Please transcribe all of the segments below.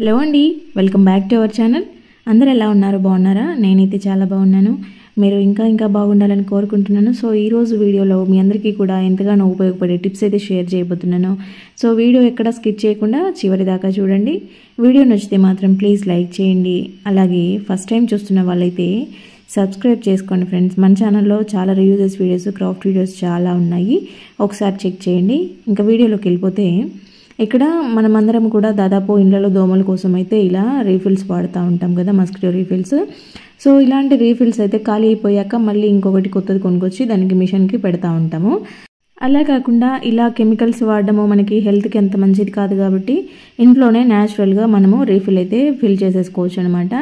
Hello అండి, welcome back to our channel. అందరూ ఎలా ఉన్నారు? బాగున్నారా? నేనైతే చాలా బాగున్నాను. మీరు ఇంకా బాగుండాలని కోరుకుంటున్నాను. సో ఈరోజు వీడియోలో మీ అందరికీ కూడా ఎంతగానో ఉపయోగపడే టిప్స్ అయితే షేర్ చేయబోతున్నాను. సో వీడియో ఎక్కడ స్కిప్ చేయకుండా చివరి దాకా చూడండి. వీడియో నచ్చితే మాత్రం ప్లీజ్ లైక్ చేయండి. అలాగే ఫస్ట్ టైం చూస్తున్న వాళ్ళైతే సబ్స్క్రైబ్ చేసుకోండి ఫ్రెండ్స్. మన ఛానల్లో చాలా రివ్యూస్ వీడియోస్, క్రాఫ్ట్ వీడియోస్ చాలా ఉన్నాయి, ఒకసారి చెక్ చేయండి. ఇంకా వీడియోలోకి వెళ్ళిపోతే, ఇక్కడ మనమందరం కూడా దాదాపు ఇళ్లలో దోమల కోసం అయితే ఇలా రీఫిల్స్ వాడుతూ ఉంటాం కదా, మస్కిటో రీఫిల్స్. సో ఇలాంటి రీఫిల్స్ అయితే ఖాళీ అయిపోయాక మళ్ళీ ఇంకొకటి కొత్తది కొనుక్కొచ్చి దానికి మిషన్కి పెడతా ఉంటాము. అలా కాకుండా ఇలా కెమికల్స్ వాడడము మనకి హెల్త్కి అంత మంచిది కాదు కాబట్టి ఇంట్లోనే న్యాచురల్గా మనము రీఫిల్ అయితే ఫిల్ చేసేసుకోవచ్చు అనమాట.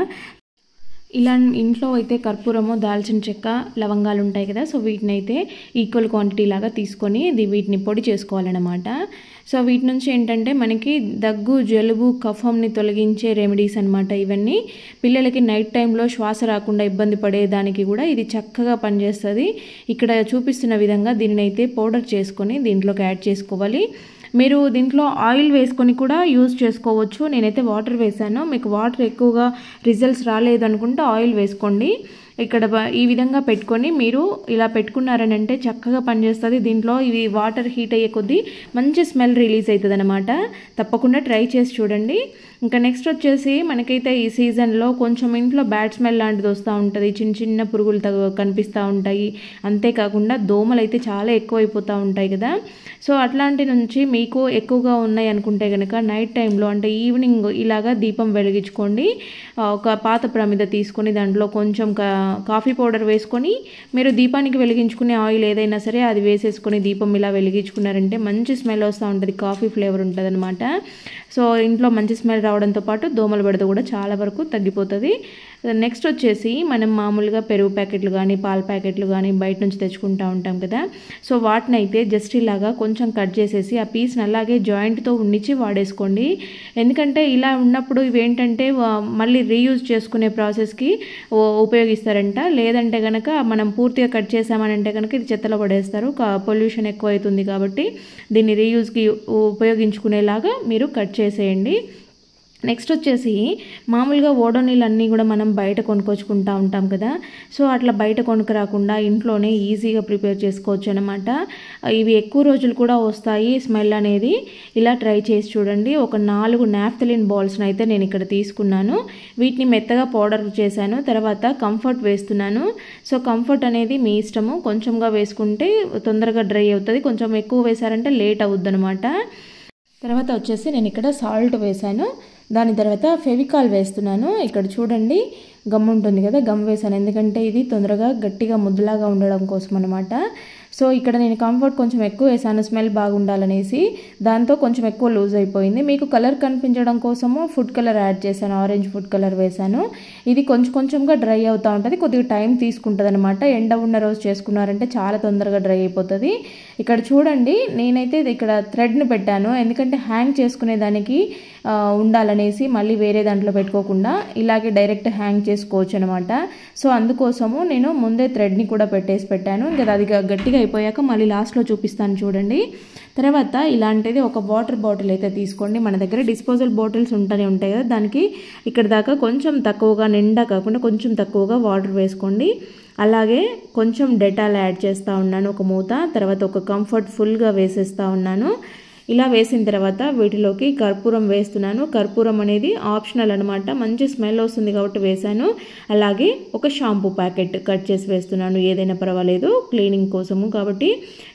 ఇలా ఇంట్లో అయితే కర్పూరము, దాల్చిన చెక్క, లవంగాలు ఉంటాయి కదా, సో వీటిని అయితే ఈక్వల్ క్వాంటిటీ లాగా తీసుకొని వీటిని పొడి చేసుకోవాలన్నమాట. సో వీటి నుంచి ఏంటంటే మనకి దగ్గు, జలుబు, కఫంని తొలగించే రెమెడీస్ అనమాట ఇవన్నీ. పిల్లలకి నైట్ టైంలో శ్వాస రాకుండా ఇబ్బంది పడేదానికి కూడా ఇది చక్కగా పనిచేస్తుంది. ఇక్కడ చూపిస్తున్న విధంగా దీనిని అయితే పౌడర్ చేసుకొని దీంట్లోకి యాడ్ చేసుకోవాలి. మీరు దీంట్లో ఆయిల్ వేసుకొని కూడా యూజ్ చేసుకోవచ్చు. నేనైతే వాటర్ వేసాను. మీకు వాటర్ ఎక్కువగా రిజల్ట్స్ రాలేదు అనుకుంటే ఆయిల్ వేసుకోండి. ఇక్కడ ఈ విధంగా పెట్టుకొని మీరు ఇలా పెట్టుకున్నారని అంటే చక్కగా పనిచేస్తుంది. దీంట్లో ఇవి వాటర్ హీట్ అయ్యే కొద్దీ మంచి స్మెల్ రిలీజ్ అవుతుంది అనమాట. తప్పకుండా ట్రై చేసి చూడండి. ఇంకా నెక్స్ట్ వచ్చేసి మనకైతే ఈ సీజన్లో కొంచెం ఇంట్లో బ్యాడ్ స్మెల్ లాంటిది వస్తూ ఉంటుంది, చిన్న చిన్న పురుగులు కనిపిస్తూ ఉంటాయి. అంతేకాకుండా దోమలు అయితే చాలా ఎక్కువైపోతూ ఉంటాయి కదా. సో అట్లాంటి నుంచి మీకు ఎక్కువగా ఉన్నాయి అనుకుంటే కనుక నైట్ టైంలో అంటే ఈవినింగ్ ఇలాగా దీపం వెలిగించుకోండి. ఒక పాత ప్రమిద తీసుకొని దాంట్లో కొంచెం కాఫీ పౌడర్ వేసుకొని మీరు దీపానికి వెలిగించుకునే ఆయిల్ ఏదైనా సరే అది వేసేసుకొని దీపం ఇలా వెలిగించుకున్నారంటే మంచి స్మెల్ వస్తూ ఉంటుంది, కాఫీ ఫ్లేవర్ ఉంటుంది అనమాట. సో ఇంట్లో మంచి స్మెల్ రావడంతో పాటు దోమల బెడద కూడా చాలా వరకు తగ్గిపోతుంది. నెక్స్ట్ వచ్చేసి మనం మామూలుగా పెరుగు ప్యాకెట్లు కానీ పాల ప్యాకెట్లు కానీ బయట నుంచి తెచ్చుకుంటూ ఉంటాం కదా. సో వాటిని అయితే జస్ట్ ఇలాగా కొంచెం కట్ చేసేసి ఆ పీస్ని అలాగే జాయింట్తో ఉండిచ్చి వాడేసుకోండి. ఎందుకంటే ఇలా ఉన్నప్పుడు ఇవేంటంటే మళ్ళీ రీయూజ్ చేసుకునే ప్రాసెస్కి ఉపయోగిస్తారంట. లేదంటే కనుక మనం పూర్తిగా కట్ చేసామనంటే కనుక ఇది చెత్తలో పడేస్తారు. పొల్యూషన్ ఎక్కువ అవుతుంది కాబట్టి దీన్ని రీయూజ్కి ఉపయోగించుకునేలాగా మీరు కట్ చేసేయండి. నెక్స్ట్ వచ్చేసి మామూలుగా ఓడోనిల్ అన్నీ కూడా మనం బయట కొనుక్కొచ్చుకుంటూ ఉంటాం కదా. సో అట్లా బయట కొనుక్కు రాకుండా ఇంట్లోనే ఈజీగా ప్రిపేర్ చేసుకోవచ్చు అనమాట. ఇవి ఎక్కువ రోజులు కూడా వస్తాయి స్మెల్ అనేది. ఇలా ట్రై చేసి చూడండి. ఒక 4 నాఫ్థలిన్ బాల్స్ని అయితే నేను ఇక్కడ తీసుకున్నాను. వీటిని మెత్తగా పౌడర్ చేశాను. తర్వాత కంఫర్ట్ వేస్తున్నాను. సో కంఫర్ట్ అనేది మీ ఇష్టము, కొంచెంగా వేసుకుంటే తొందరగా డ్రై అవుతుంది, కొంచెం ఎక్కువ వేసారంటే లేట్ అవుద్ది అనమాట. తర్వాత వచ్చేసి నేను ఇక్కడ సాల్ట్ వేసాను. దాని తర్వాత ఫెవికాల్ వేస్తున్నాను. ఇక్కడ చూడండి గమ్ ఉంటుంది కదా, గమ్ వేసాను ఎందుకంటే ఇది తొందరగా గట్టిగా ముద్దలాగా ఉండడం కోసం అనమాట. సో ఇక్కడ నేను కంఫర్ట్ కొంచెం ఎక్కువ వేసాను స్మెల్ బాగుండాలనేసి, దాంతో కొంచెం ఎక్కువ లూజ్ అయిపోయింది. మీకు కలర్ కనిపించడం కోసము ఫుడ్ కలర్ యాడ్ చేశాను, ఆరెంజ్ ఫుడ్ కలర్ వేసాను. ఇది కొంచెంగా డ్రై అవుతూ ఉంటుంది, కొద్దిగా టైం తీసుకుంటుంది అనమాట. ఎండ ఉన్న రోజు చేసుకున్నారంటే చాలా తొందరగా డ్రై అయిపోతుంది. ఇక్కడ చూడండి నేనైతే ఇక్కడ థ్రెడ్ని పెట్టాను, ఎందుకంటే హ్యాంగ్ చేసుకునే దానికి ఉండాలనేసి మళ్ళీ వేరే దాంట్లో పెట్టుకోకుండా ఇలాగే డైరెక్ట్ హ్యాంగ్ చేసుకోవచ్చు అనమాట. సో అందుకోసము నేను ముందే థ్రెడ్ని కూడా పెట్టాను. ఇంకా అది గట్టిగా అయిపోయాక మళ్ళీ లాస్ట్లో చూపిస్తాను చూడండి. తర్వాత ఇలాంటిది ఒక వాటర్ బాటిల్ అయితే తీసుకోండి. మన దగ్గర డిస్పోజల్ బాటిల్స్ ఉంటూనే ఉంటాయి కదా, దానికి ఇక్కడ దాకా కొంచెం తక్కువగా, నిండా కాకుండా కొంచెం తక్కువగా వాటర్ వేసుకోండి. అలాగే కొంచెం డెటాల్ యాడ్ చేస్తూ ఉన్నాను, ఒక మూత. తర్వాత ఒక కంఫర్ట్ ఫుల్గా వేసేస్తూ ఉన్నాను. ఇలా వేసిన తర్వాత వీటిలోకి కర్పూరం వేస్తున్నాను. కర్పూరం అనేది ఆప్షనల్ అనమాట, మంచి స్మెల్ వస్తుంది కాబట్టి వేసాను. అలాగే ఒక షాంపూ ప్యాకెట్ కట్ చేసి వేస్తున్నాను, ఏదైనా పర్వాలేదు క్లీనింగ్ కోసము కాబట్టి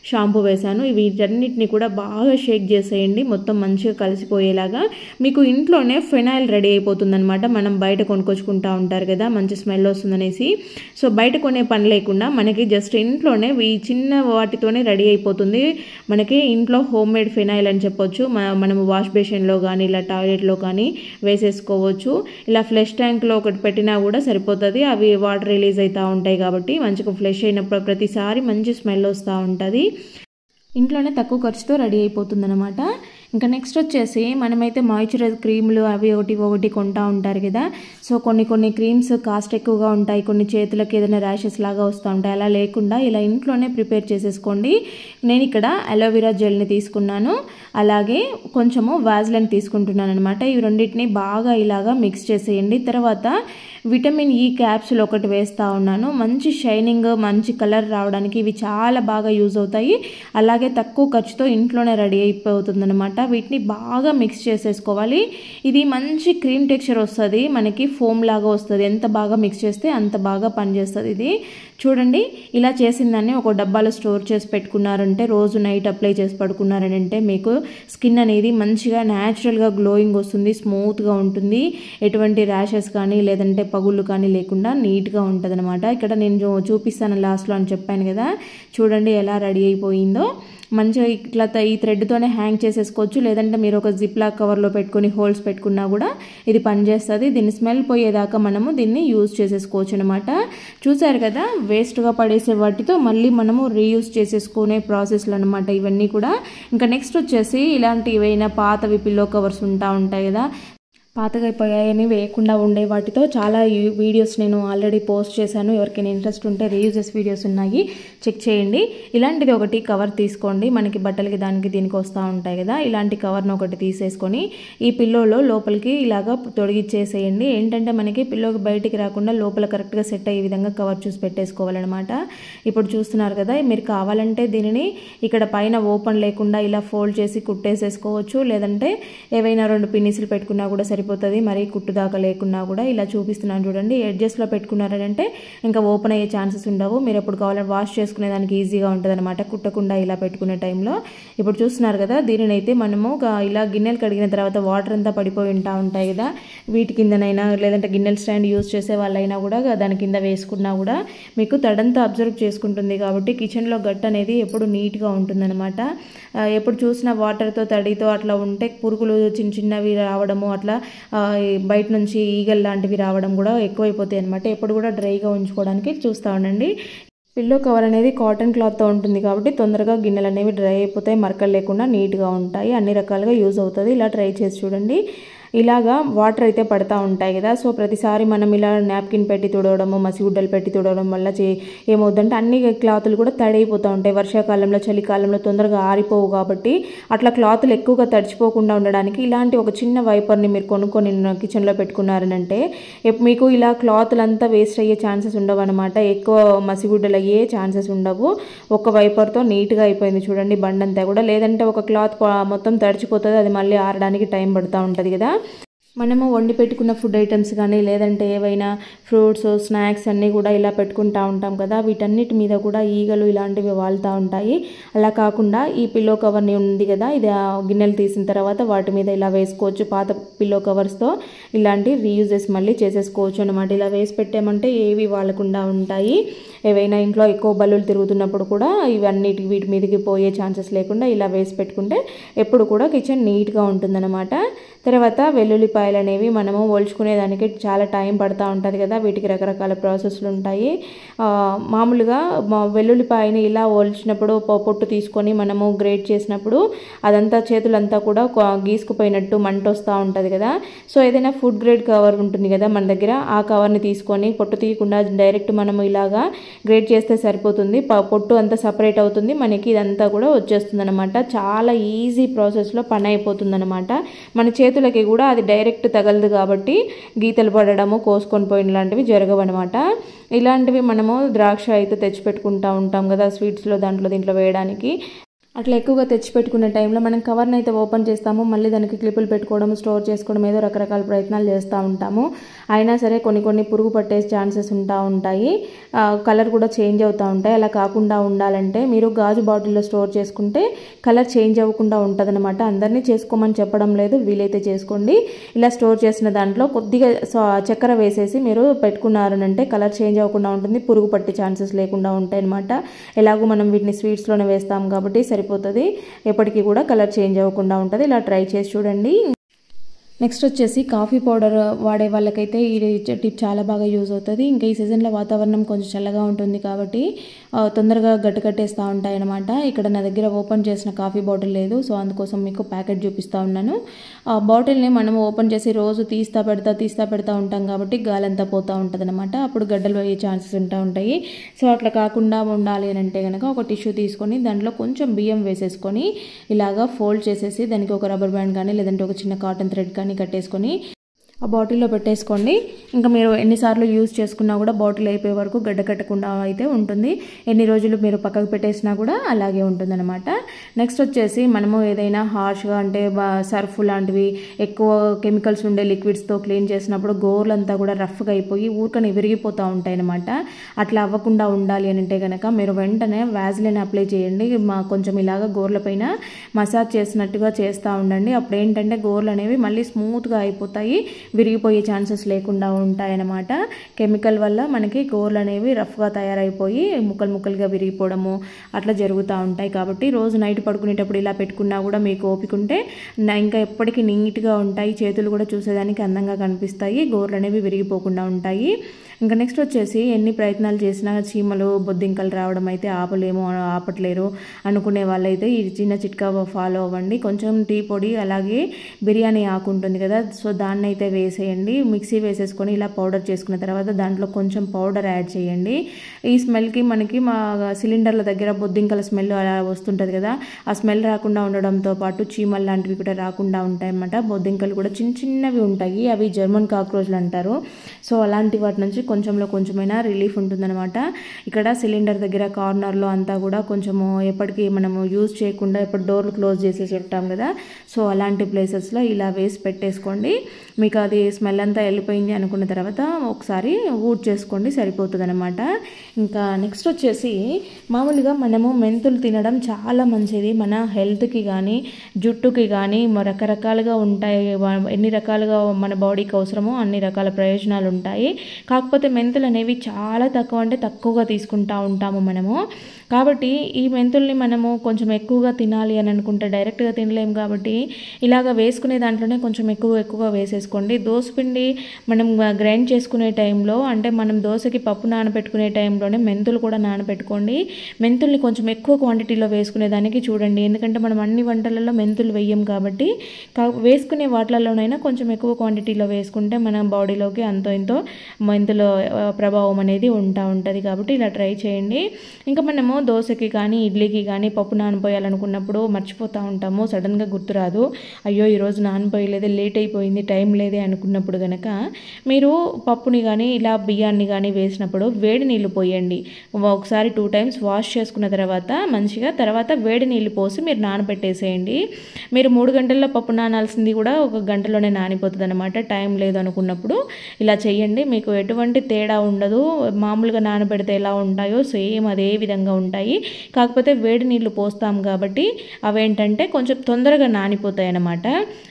షాంపూ వేసాను. వీటన్నిటిని కూడా బాగా షేక్ చేసేయండి, మొత్తం మంచిగా కలిసిపోయేలాగా. మీకు ఇంట్లోనే ఫెనాయిల్ రెడీ అయిపోతుంది అనమాట. మనం బయట కొనుక్కొచ్చుకుంటూ ఉంటారు కదా మంచి స్మెల్ వస్తుందనేసి. సో బయట కొనే పని లేకుండా మనకి జస్ట్ ఇంట్లోనే ఈ చిన్న వాటితోనే రెడీ అయిపోతుంది. మనకి ఇంట్లో హోమ్ మేడ్ ఫెనాయిల్ అని చెప్పొచ్చు. మనము వాష్ బేసిన్లో కానీ ఇలా టాయిలెట్లో కానీ వేసేసుకోవచ్చు. ఇలా ఫ్లష్ ట్యాంక్లో ఒకటి పెట్టినా కూడా సరిపోతుంది. అవి వాటర్ రిలీజ్ అవుతూ ఉంటాయి కాబట్టి మంచిగా ఫ్లష్ అయినప్పుడు ప్రతిసారి మంచి స్మెల్ వస్తూ ఉంటుంది. ఇంట్లోనే తక్కువ ఖర్చుతో రెడీ అయిపోతుంది అనమాట. ఇంకా నెక్స్ట్ వచ్చేసి మనమైతే మాయిశ్చరైజ్ క్రీములు అవి ఒకటి కొంటా ఉంటారు కదా. సో కొన్ని క్రీమ్స్ కాస్ట్ ఎక్కువగా ఉంటాయి, కొన్ని చేతులకు ఏదైనా ర్యాషెస్ లాగా వస్తూ ఉంటాయి. అలా లేకుండా ఇలా ఇంట్లోనే ప్రిపేర్ చేసేసుకోండి. నేను ఇక్కడ అలోవెరా జెల్ని తీసుకున్నాను, అలాగే కొంచెము వాజ్లైన్ తీసుకుంటున్నాను అనమాట. ఈ రెండింటిని బాగా ఇలాగా మిక్స్ చేసేయండి. తర్వాత విటమిన్ ఈ క్యాప్సూల్ ఒకటి వేస్తూ ఉన్నాను. మంచి షైనింగ్, మంచి కలర్ రావడానికి ఇవి చాలా బాగా యూజ్ అవుతాయి. అలాగే తక్కువ ఖర్చుతో ఇంట్లోనే రెడీ అయిపోతుంది అనమాట. వీటిని బాగా మిక్స్ చేసేసుకోవాలి. ఇది మంచి క్రీమ్ టెక్స్చర్ వస్తుంది, మనకి ఫోమ్ లాగా వస్తుంది. ఎంత బాగా మిక్స్ చేస్తే అంత బాగా పనిచేస్తుంది. ఇది చూడండి, ఇలా చేసిన దాన్ని ఒక డబ్బాలో స్టోర్ చేసి పెట్టుకున్నారంటే, రోజు నైట్ అప్లై చేసి పడుకున్నారంటే మీకు స్కిన్ అనేది మంచిగా న్యాచురల్గా గ్లోయింగ్ వస్తుంది, స్మూత్గా ఉంటుంది. ఎటువంటి ర్యాషెస్ కానీ లేదంటే పగుళ్ళు కానీ లేకుండా నీట్గా ఉంటుంది అనమాట. ఇక్కడ నేను చూపిస్తాను లాస్ట్లో అని చెప్పాను కదా, చూడండి ఎలా రెడీ అయిపోయిందో. మంచిగా ఇట్లా ఈ థ్రెడ్తోనే హ్యాంగ్ చేసేసుకోవచ్చు, లేదంటే మీరు ఒక జిప్లాక్ కవర్లో పెట్టుకొని హోల్స్ పెట్టుకున్నా కూడా ఇది పనిచేస్తుంది. దీన్ని స్మెల్ పోయేదాకా మనము దీన్ని యూజ్ చేసేసుకోవచ్చు అనమాట. చూసారు కదా, వేస్ట్గా పడేసే వాటితో మళ్ళీ మనము రీయూజ్ చేసేసుకునే ప్రాసెస్లు అనమాట ఇవన్నీ కూడా. ఇంకా నెక్స్ట్ వచ్చేసి ఇలాంటి ఏవైనా పాతవి పిల్లో కవర్స్ ఉంటాయి కదా, పాతగా అయిపోయాయని వేయకుండా ఉండే వాటితో చాలా వీడియోస్ నేను ఆల్రెడీ పోస్ట్ చేశాను. ఎవరికైనా ఇంట్రెస్ట్ ఉంటే రీయూజెస్ వీడియోస్ ఉన్నాయి, చెక్ చేయండి. ఇలాంటిది ఒకటి కవర్ తీసుకోండి, మనకి బట్టలకి దానికి దీనికి వస్తూ ఉంటాయి కదా. ఇలాంటి కవర్ను ఒకటి తీసేసుకొని ఈ పిల్లోలో లోపలికి ఇలాగా తొడిగిచ్చేసేయండి. ఏంటంటే మనకి పిల్లోకి బయటికి రాకుండా లోపల కరెక్ట్గా సెట్ అయ్యే విధంగా కవర్ చూసి పెట్టేసుకోవాలన్నమాట. ఇప్పుడు చూస్తున్నారు కదా, మీరు కావాలంటే దీనిని ఇక్కడ పైన ఓపెన్ లేకుండా ఇలా ఫోల్డ్ చేసి కుట్టేసేసుకోవచ్చు, లేదంటే ఏవైనా 2 పిన్నిసులు పెట్టుకున్నా కూడా సరిపోతుంది. మరి కుట్టు దాకా లేకున్నా కూడా ఇలా చూపిస్తున్నాను చూడండి. ఎడ్జెస్లో పెట్టుకున్నారంటే ఇంకా ఓపెన్ అయ్యే ఛాన్సెస్ ఉండవు. మీరు ఎప్పుడు కావాలంటే వాష్ చేసుకునే దానికి ఈజీగా ఉంటుంది అనమాట, కుట్టకుండా ఇలా పెట్టుకునే టైంలో. ఇప్పుడు చూస్తున్నారు కదా, దీనిని అయితే మనము ఇలా గిన్నెలు కడిగిన తర్వాత వాటర్ అంతా పడిపోయి ఉంటాయి కదా, వీటి కిందనైనా లేదంటే గిన్నెల స్టాండ్ యూజ్ చేసే వాళ్ళైనా కూడా దాని కింద వేసుకున్నా కూడా మీకు తడంతా అబ్జర్వ్ చేసుకుంటుంది. కాబట్టి కిచెన్లో గట్ అనేది ఎప్పుడు నీట్గా ఉంటుందన్నమాట. ఎప్పుడు చూసినా వాటర్తో తడితో అట్లా ఉంటే పురుగులు చిన్నవి రావడము, అట్లా బయట నుంచి ఈగల్ లాంటివి రావడం కూడా ఎక్కువైపోతాయి అనమాట. ఎప్పుడు కూడా డ్రైగా ఉంచుకోవడానికి చూస్తూ ఉండండి. పిల్లో కవర్ అనేది కాటన్ క్లాత్తో ఉంటుంది కాబట్టి తొందరగా గిన్నెలు అనేవి డ్రై అయిపోతాయి, మరకలు లేకుండా నీట్గా ఉంటాయి. అన్ని రకాలుగా యూజ్ అవుతుంది. ఇలా ట్రై చేసి చూడండి. ఇలాగా వాటర్ అయితే పడతా ఉంటాయి కదా, సో ప్రతిసారి మనం ఇలా నాప్కిన్ పెట్టి తుడవడము, మసిగుడ్డలు పెట్టి తుడవడం వల్ల ఏమవుతుందంటే అన్ని క్లాతులు కూడా తడైపోతూ ఉంటాయి. వర్షాకాలంలో చలికాలంలో తొందరగా ఆరిపోవు కాబట్టి అట్లా క్లాతులు ఎక్కువగా తడిచిపోకుండా ఉండడానికి ఇలాంటి ఒక చిన్న వైపర్ని మీరు కొనుక్కొని కిచెన్లో పెట్టుకున్నారనంటే మీకు ఇలా క్లాతులంతా వేస్ట్ అయ్యే ఛాన్సెస్ ఉండవు అనమాట. ఎక్కువ మసిగుడ్డలు అయ్యే ఛాన్సెస్ ఉండవు. ఒక వైపర్తో నీట్గా అయిపోయింది చూడండి బండంతా కూడా. లేదంటే ఒక క్లాత్ మొత్తం తడిచిపోతుంది, అది మళ్ళీ ఆరడానికి టైం పడుతూ ఉంటుంది కదా. మనము వండి పెట్టుకున్న ఫుడ్ ఐటమ్స్ కానీ లేదంటే ఏవైనా ఫ్రూట్స్, స్నాక్స్ అన్నీ కూడా ఇలా పెట్టుకుంటూ ఉంటాం కదా, వీటన్నిటి మీద కూడా ఈగలు ఇలాంటివి వాళ్తూ ఉంటాయి. అలా కాకుండా ఈ పిల్లో కవర్ని ఉంది కదా, ఇది గిన్నెలు తీసిన తర్వాత వాటి మీద ఇలా వేసుకోవచ్చు. పాత పిల్లో కవర్స్తో ఇలాంటి రీయూజెస్ మళ్ళీ చేసేసుకోవచ్చు అనమాట. ఇలా వేసి పెట్టామంటే ఏవి వాడకుండా ఉంటాయి. ఏవైనా ఇంట్లో ఎక్కువ బల్లులు తిరుగుతున్నప్పుడు కూడా వీటి మీదకి పోయే ఛాన్సెస్ లేకుండా ఇలా వేసి పెట్టుకుంటే ఎప్పుడు కూడా కిచెన్ నీట్గా ఉంటుందన్నమాట. తర్వాత వెల్లుల్లిపాయలు అనేవి మనము ఒలుచుకునేదానికి చాలా టైం పడుతూ ఉంటుంది కదా, వీటికి రకరకాల ప్రాసెస్లు ఉంటాయి. మామూలుగా వెల్లుల్లిపాయని ఇలా ఒలిచినప్పుడు పొట్టు తీసుకొని మనము గ్రేట్ చేసినప్పుడు అదంతా చేతులంతా కూడా గీసుకుపోయినట్టు మంట వస్తూ ఉంటుంది కదా. సో ఏదైనా ఫుడ్ గ్రేడ్ కవర్ ఉంటుంది కదా మన దగ్గర, ఆ కవర్ని తీసుకొని పొట్టు తీయకుండా డైరెక్ట్ మనము ఇలాగా గ్రేట్ చేస్తే సరిపోతుంది. పొట్టు అంతా సపరేట్ అవుతుంది, మనకి ఇదంతా కూడా వచ్చేస్తుంది అనమాట. చాలా ఈజీ ప్రాసెస్లో పని అయిపోతుంది అనమాట. మన చేతులకి కూడా అది డైరెక్ట్ తగలదు కాబట్టి గీతలు పడడము, కోసుకొని పోయిన లాంటివి జరగవు అనమాట. ఇలాంటివి మనము ద్రాక్ష అయితే తెచ్చిపెట్టుకుంటూ ఉంటాం కదా స్వీట్స్లో, దీంట్లో వేయడానికి. అట్లా ఎక్కువగా తెచ్చిపెట్టుకునే టైంలో మనం కవర్ని అయితే ఓపెన్ చేస్తాము, మళ్ళీ దానికి క్లిప్పులు పెట్టుకోవడం, స్టోర్ చేసుకోవడం, ఏదో రకరకాల ప్రయత్నాలు చేస్తూ ఉంటాము. అయినా సరే కొన్ని పురుగు పట్టే ఛాన్సెస్ ఉంటాయి, కలర్ కూడా చేంజ్ అవుతూ ఉంటాయి. అలా కాకుండా ఉండాలంటే మీరు గాజు బాటిల్లో స్టోర్ చేసుకుంటే కలర్ చేంజ్ అవ్వకుండా ఉంటుంది అనమాట. అందరినీ చేసుకోమని చెప్పడం లేదు, వీలైతే చేసుకోండి. ఇలా స్టోర్ చేసిన దాంట్లో కొద్దిగా చక్కెర వేసేసి మీరు పెట్టుకున్నారనంటే కలర్ చేంజ్ అవ్వకుండా ఉంటుంది, పురుగు పట్టే ఛాన్సెస్ లేకుండా ఉంటాయి అనమాట. ఎలాగో మనం వీటిని స్వీట్స్లోనే వేస్తాం కాబట్టి సరిపోతుంది, ఎప్పటికీ కూడా కలర్ చేంజ్ అవ్వకుండా ఉంటుంది. ఇలా ట్రై చేసి చూడండి. నెక్స్ట్ వచ్చేసి కాఫీ పౌడర్ వాడే వాళ్ళకైతే ఈ టిప్ చాలా బాగా యూజ్ అవుతుంది. ఇంకా ఈ సీజన్లో వాతావరణం కొంచెం చల్లగా ఉంటుంది కాబట్టి తొందరగా గట్టికట్టేస్తూ ఉంటాయి అన్నమాట. ఇక్కడ నా దగ్గర ఓపెన్ చేసిన కాఫీ బాటిల్ లేదు, సో అందుకోసం మీకు ప్యాకెట్ చూపిస్తూ ఉన్నాను. ఆ బాటిల్ని మనం ఓపెన్ చేసి రోజు తీస్తా పెడతా ఉంటాం కాబట్టి గాలంతా పోతూ ఉంటుంది అనమాట. అప్పుడు గడ్డలు అయ్యే ఛాన్సెస్ ఉంటాయి. సో అట్లా కాకుండా ఉండాలి అని అంటే కనుక ఒక టిష్యూ తీసుకొని దాంట్లో కొంచెం బియ్యం వేసేసుకొని ఇలాగా ఫోల్డ్ చేసేసి దానికి ఒక రబ్బర్ బ్యాండ్ కానీ లేదంటే ఒక చిన్న కాటన్ థ్రెడ్ కానీ కట్టేసుకొని ఆ బాటిల్లో పెట్టేసుకోండి. ఇంకా మీరు ఎన్నిసార్లు యూజ్ చేసుకున్నా కూడా బాటిల్ అయిపోయే వరకు గడ్డ కట్టకుండా అయితే ఉంటుంది. ఎన్ని రోజులు మీరు పక్కకు పెట్టేసినా కూడా అలాగే ఉంటుంది అనమాట. నెక్స్ట్ వచ్చేసి మనము ఏదైనా హార్ష్గా అంటే సర్ఫ్ లాంటివి ఎక్కువ కెమికల్స్ ఉండే లిక్విడ్స్తో క్లీన్ చేసినప్పుడు గోర్లంతా కూడా రఫ్గా అయిపోయి ఊరికనే విరిగిపోతూ ఉంటాయి అనమాట. అట్లా అవ్వకుండా ఉండాలి అని అంటే కనుక మీరు వెంటనే వ్యాజ్లిన్ అప్లై చేయండి. కొంచెం ఇలాగ గోర్ల పైన మసాజ్ చేసినట్టుగా చేస్తూ ఉండండి. అప్పుడు ఏంటంటే గోర్లు అనేవి మళ్ళీ స్మూత్గా అయిపోతాయి, విరిగిపోయే ఛాన్సెస్ లేకుండా ఉంటాయన్నమాట. కెమికల్ వల్ల మనకి గోర్లు అనేవి రఫ్గా తయారైపోయి ముక్కలుగా విరిగిపోవడము అట్లా జరుగుతూ ఉంటాయి. కాబట్టి రోజు నైట్ పడుకునేటప్పుడు ఇలా పెట్టుకున్నా కూడా మీకు ఓపిక ఉంటే ఇంకా ఎప్పటికీ నీట్గా ఉంటాయి. చేతులు కూడా చూసేదానికి అందంగా కనిపిస్తాయి, గోర్లు అనేవి విరిగిపోకుండా ఉంటాయి. ఇంకా నెక్స్ట్ వచ్చేసి ఎన్ని ప్రయత్నాలు చేసినా చీమలు బొద్దింకలు రావడం అయితే ఆపట్లేరు అనుకునే వాళ్ళైతే ఈ చిన్న చిట్కా ఫాలో అవ్వండి. కొంచెం టీ పొడి అలాగే బిర్యానీ ఆకు ఉంటుంది కదా, సో దాన్ని అయితే వేసేయండి. మిక్సీ వేసేసుకొని ఇలా పౌడర్ చేసుకున్న తర్వాత దాంట్లో కొంచెం పౌడర్ యాడ్ చేయండి. ఈ స్మెల్కి మనకి మా సిలిండర్ల దగ్గర బొద్దింకల స్మెల్ అలా వస్తుంటుంది కదా, ఆ స్మెల్ రాకుండా ఉండడంతో పాటు చీమలు లాంటివి కూడా రాకుండా ఉంటాయన్నమాట. బొద్దింకలు కూడా చిన్నవి ఉంటాయి, అవి జర్మన్ కాక్రోచ్లు అంటారు. సో అలాంటి వాటి నుంచి కొంచెమైనా రిలీఫ్ ఉంటుందన్నమాట. ఇక్కడ సిలిండర్ దగ్గర కార్నర్లో అంతా కూడా కొంచెము ఎప్పటికీ మనము యూజ్ చేయకుండా ఎప్పుడు డోర్లు క్లోజ్ చేసేసి ఉంటాం కదా, సో అలాంటి ప్లేసెస్లో ఇలా వేసి పెట్టేసుకోండి. మీకు అది స్మెల్ అంతా వెళ్ళిపోయింది అనుకున్న తర్వాత ఒకసారి ఊడ్ చేసుకోండి, సరిపోతుంది అనమాట. ఇంకా నెక్స్ట్ వచ్చేసి మామూలుగా మనము మెంతులు తినడం చాలా మంచిది. మన హెల్త్కి కానీ జుట్టుకి కానీ రకరకాలుగా ఉంటాయి. ఎన్ని రకాలుగా మన బాడీకి అవసరమో అన్ని రకాల ప్రయోజనాలు ఉంటాయి. కాకపోతే మెంతులు అనేవి చాలా తక్కువగా తీసుకుంటూ ఉంటాము మనము. కాబట్టి ఈ మెంతుల్ని మనము కొంచెం ఎక్కువగా తినాలి అని అనుకుంటే డైరెక్ట్గా తినలేము. కాబట్టి ఇలాగ వేసుకునే దాంట్లోనే కొంచెం ఎక్కువగా వేసేసుకోండి. దోసపిండి మనం గ్రైండ్ చేసుకునే టైంలో అంటే మనం దోశకి పప్పు నానబెట్టుకునే టైంలోనే మెంతులు కూడా నానబెట్టుకోండి. మెంతుల్ని కొంచెం ఎక్కువ క్వాంటిటీలో వేసుకునే దానికి చూడండి, ఎందుకంటే మనం అన్ని వంటలలో మెంతులు వేయం కాబట్టి వేసుకునే వాటిలలోనైనా కొంచెం ఎక్కువ క్వాంటిటీలో వేసుకుంటే మన బాడీలోకి అంతో ఇంతో మెంతుల ప్రభావం అనేది ఉంటుంది. కాబట్టి ఇలా ట్రై చేయండి. ఇంకా మనము దోశకి కానీ ఇడ్లీకి కానీ పప్పు నానపోయాలనుకున్నప్పుడు మర్చిపోతూ ఉంటాము, సడన్గా గుర్తురాదు, అయ్యో ఈరోజు నానపోయలేదే, లేట్ అయిపోయింది, టైం లేదే అనుకున్నప్పుడు కనుక మీరు పప్పుని కానీ ఇలా బియ్యాన్ని కానీ వేసినప్పుడు వేడి నీళ్ళు పోయండి. ఒకసారి 2 times వాష్ చేసుకున్న తర్వాత మంచిగా తర్వాత వేడి నీళ్ళు పోసి మీరు నానబెట్టేసేయండి. మీరు 3 గంటల్లో పప్పు నానాల్సింది కూడా 1 గంటలోనే నానిపోతుంది అనమాట. టైం లేదు అనుకున్నప్పుడు ఇలా చేయండి, మీకు ఎటువంటి తేడా ఉండదు. మామూలుగా నానబెడితే ఎలా ఉంటాయో సేమ్ అదే విధంగా ఉంటాయి. కాకపోతే వేడి నీళ్ళు పోస్తాం కాబట్టి అవేంటంటే కొంచెం తొందరగా నానిపోతాయి అన్నమాట.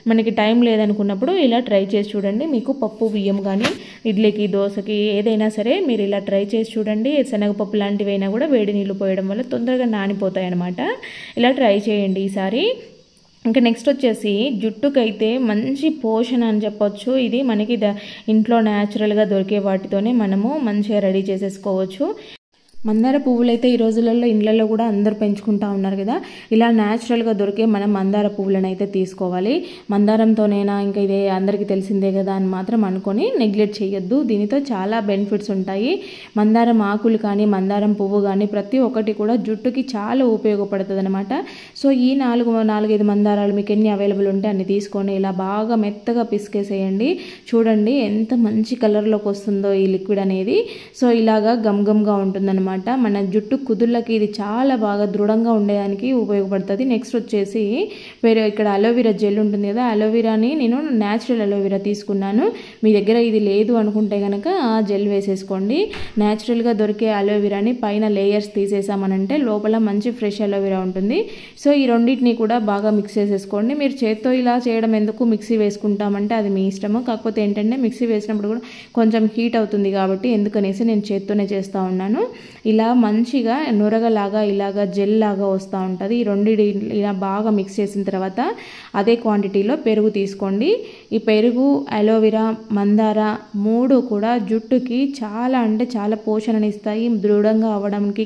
మనకి టైం లేదనుకున్నప్పుడు ఇలా ట్రై చేసి చూడండి. మీకు పప్పు బియ్యం కానీ ఇడ్లీకి దోశకి ఏదైనా సరే మీరు ఇలా ట్రై చేసి చూడండి. శనగపప్పు లాంటివైనా కూడా వేడి నీళ్ళు పోయడం వల్ల తొందరగా నానిపోతాయి అన్నమాట. ఇలా ట్రై చేయండి ఈసారి. ఇంకా నెక్స్ట్ వచ్చేసి జుట్టుకైతే మంచి పోషణ అని చెప్పొచ్చు. ఇది మనకి ఇంట్లో న్యాచురల్గా దొరికే వాటితోనే మనము మంచిగా రెడీ చేసేసుకోవచ్చు. మందార పువ్వులు అయితే ఈ రోజులలో ఇళ్లలో కూడా అందరూ పెంచుకుంటూ ఉన్నారు కదా, ఇలా న్యాచురల్గా దొరికే మనం మందార పువ్వులను అయితే తీసుకోవాలి. మందారంతోనైనా ఇంకా ఇదే అందరికీ తెలిసిందే కదా అని మాత్రం అనుకొని నెగ్లెక్ట్ చేయొద్దు. దీనితో చాలా బెనిఫిట్స్ ఉంటాయి. మందారం ఆకులు కానీ మందారం పువ్వు కానీ ప్రతి ఒక్కటి కూడా జుట్టుకి చాలా ఉపయోగపడుతుంది అనమాట. సో ఈ 4-5 మందారాలు మీకు ఎన్ని అవైలబుల్ ఉంటే అన్ని తీసుకొని ఇలా బాగా మెత్తగా పిసికేసేయండి. చూడండి ఎంత మంచి కలర్లోకి వస్తుందో ఈ లిక్విడ్ అనేది. సో ఇలాగా గమ్గా ఉంటుందన్నమాట. మన జుట్టు కుదుళ్ళకి ఇది చాలా బాగా దృఢంగా ఉండేదానికి ఉపయోగపడుతుంది. నెక్స్ట్ వచ్చేసి ఇక్కడ అలోవెరా జెల్ ఉంటుంది కదా, అలోవెరాని నేను న్యాచురల్ అలోవెరా తీసుకున్నాను. మీ దగ్గర ఇది లేదు అనుకుంటే కనుక ఆ జెల్ వేసేసుకోండి. న్యాచురల్గా దొరికే అలోవెరాని పైన లేయర్స్ తీసేసామనంటే లోపల మంచి ఫ్రెష్ అలోవెరా ఉంటుంది. సో ఈ రెండింటిని కూడా బాగా మిక్స్ చేసేసుకోండి. మీరు చేత్తో ఇలా చేయడం ఎందుకు, మిక్సీ వేసుకుంటామంటే అది మీ ఇష్టము. కాకపోతే ఏంటంటే మిక్సీ వేసినప్పుడు కూడా కొంచెం హీట్ అవుతుంది కాబట్టి ఎందుకనేసి నేను చేత్తోనే చేస్తూ ఉన్నాను. ఇలా మంచిగా నురగలాగా ఇలాగా జెల్ లాగా వస్తూ ఉంటుంది. ఈ రెండింటి ఇలా బాగా మిక్స్ చేసిన తర్వాత అదే క్వాంటిటీలో పెరుగు తీసుకోండి. ఈ పెరుగు, అలోవెరా, మందార 3 కూడా జుట్టుకి చాలా అంటే చాలా పోషణని ఇస్తాయి. దృఢంగా అవ్వడానికి,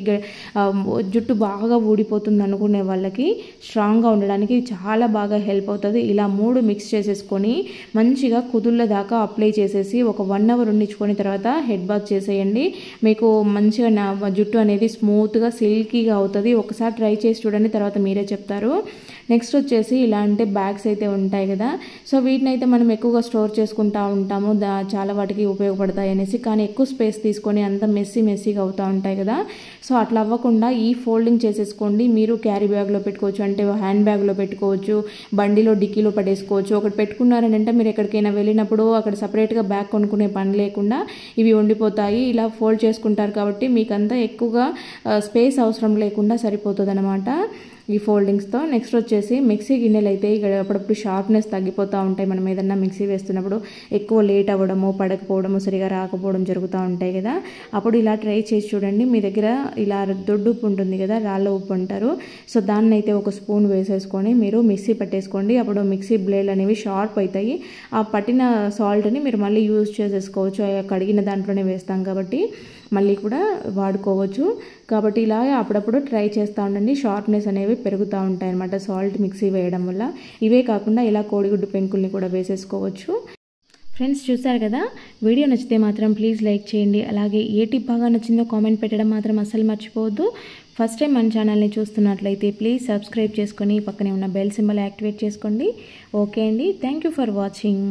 జుట్టు బాగా ఊడిపోతుంది అనుకునే వాళ్ళకి స్ట్రాంగ్గా ఉండడానికి చాలా బాగా హెల్ప్ అవుతుంది. ఇలా 3 మిక్స్ చేసేసుకొని మంచిగా కుదుళ్ళ దాకా అప్లై చేసేసి ఒక 1 అవర్ ఉండించుకొని తర్వాత హెడ్ బాత్ చేసేయండి. మీకు మంచిగా జుట్టు అనేది స్మూత్గా సిల్కీగా అవుతుంది. ఒకసారి ట్రై చేసి చూడండి, తర్వాత మీరే చెప్తారు. నెక్స్ట్ వచ్చేసి ఇలాంటి బ్యాగ్స్ అయితే ఉంటాయి కదా, సో వీటిని అయితే మనం ఎక్కువగా స్టోర్ చేసుకుంటూ ఉంటాము, చాలా వాటికి ఉపయోగపడతాయి అనేసి. కానీ ఎక్కువ స్పేస్ తీసుకొని అంత మెస్సీగా అవుతూ ఉంటాయి కదా, సో అట్లా అవ్వకుండా ఈ ఫోల్డింగ్ చేసేసుకోండి. మీరు క్యారీ బ్యాగ్లో పెట్టుకోవచ్చు, అంటే హ్యాండ్ బ్యాగ్లో పెట్టుకోవచ్చు, బండిలో డిక్కీలో పడేసుకోవచ్చు. ఒకటి పెట్టుకున్నారని అంటే మీరు ఎక్కడికైనా వెళ్ళినప్పుడు అక్కడ సపరేట్గా బ్యాగ్ కొనుక్కునే పని లేకుండా ఇవి ఉండిపోతాయి. ఇలా ఫోల్డ్ చేసుకుంటారు కాబట్టి మీకు అంతా ఎక్కువగా స్పేస్ అవసరం లేకుండా సరిపోతుంది అన్నమాట ఈ ఫోల్డింగ్స్తో. నెక్స్ట్ వచ్చేసి మిక్సీ గిన్నెలు అయితే ఇక్కడ అప్పుడప్పుడు షార్ప్నెస్ తగ్గిపోతూ ఉంటాయి. మనం ఏదన్నా మిక్సీ వేస్తున్నప్పుడు ఎక్కువ లేట్ అవ్వడము, పడకపోవడము, సరిగా రాకపోవడం జరుగుతూ ఉంటాయి కదా, అప్పుడు ఇలా ట్రై చేసి చూడండి. మీ దగ్గర ఇలా దొడ్డు ఉప్పు ఉంటుంది కదా, రాళ్ళ ఉప్పు అంటారు, సో దాన్ని అయితే ఒక స్పూన్ వేసేసుకొని మీరు మిక్సీ పట్టేసుకోండి. అప్పుడు మిక్సీ బ్లేడ్ అనేవి షార్ప్ అవుతాయి. ఆ పట్టిన సాల్ట్ని మీరు మళ్ళీ యూజ్ చేసేసుకోవచ్చు, కడిగిన దాంట్లోనే వేస్తాం కాబట్టి మళ్ళీ కూడా వాడుకోవచ్చు. కాబట్టి ఇలా అప్పుడప్పుడు ట్రై చేస్తూ ఉండండి, షార్ప్నెస్ అనేవి పెరుగుతూ ఉంటాయి అన్నమాట సాల్ట్ మిక్సీ వేయడం వల్ల. ఇవే కాకుండా ఇలా కోడిగుడ్డు పెంకుల్ని కూడా వేసేసుకోవచ్చు. ఫ్రెండ్స్ చూసారు కదా, వీడియో నచ్చితే మాత్రం ప్లీజ్ లైక్ చేయండి. అలాగే ఏ టిప్ బాగా నచ్చిందో కామెంట్ పెట్టడం మాత్రం అస్సలు మర్చిపోవద్దు. ఫస్ట్ టైం మన ఛానల్ని చూస్తున్నట్లయితే ప్లీజ్ సబ్స్క్రైబ్ చేసుకొని పక్కనే ఉన్న బెల్ సింబల్ యాక్టివేట్ చేసుకోండి. ఓకే అండి, థ్యాంక్ యూ ఫర్ వాచింగ్.